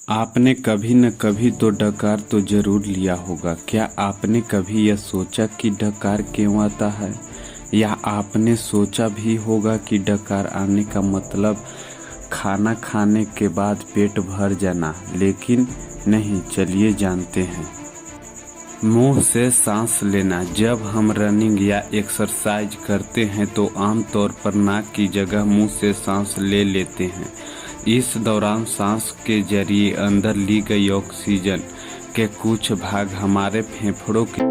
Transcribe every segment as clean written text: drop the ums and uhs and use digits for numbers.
आपने कभी न कभी तो डकार तो जरूर लिया होगा। क्या आपने कभी यह सोचा कि डकार क्यों आता है? या आपने सोचा भी होगा कि डकार आने का मतलब खाना खाने के बाद पेट भर जाना? लेकिन नहीं, चलिए जानते हैं। मुंह से सांस लेना। जब हम रनिंग या एक्सरसाइज करते हैं तो आमतौर पर नाक की जगह मुंह से सांस ले लेते हैं। इस दौरान सांस के जरिए अंदर ली गई ऑक्सीजन के कुछ भाग हमारे फेफड़ों के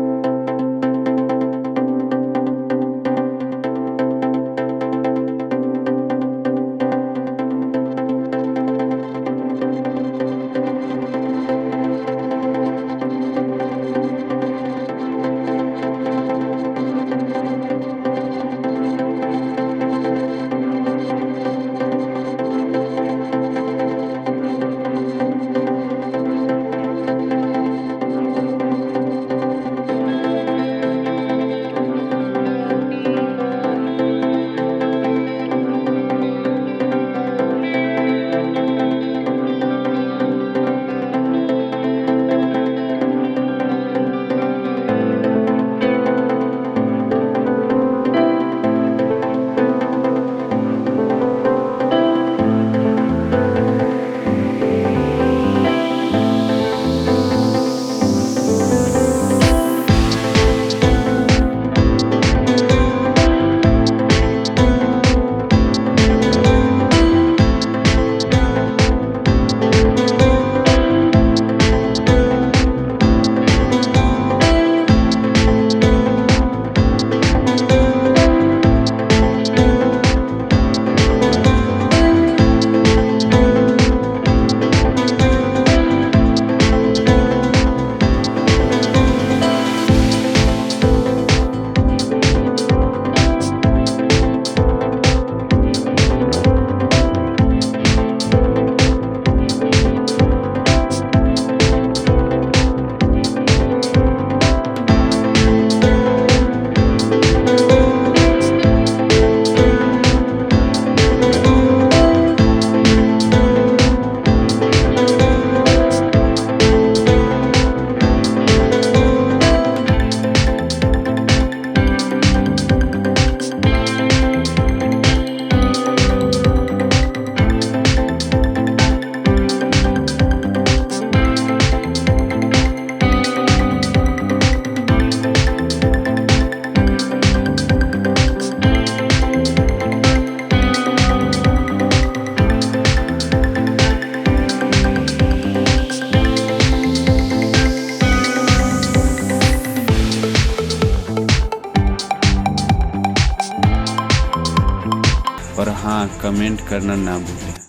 और हाँ, कमेंट करना ना भूलें।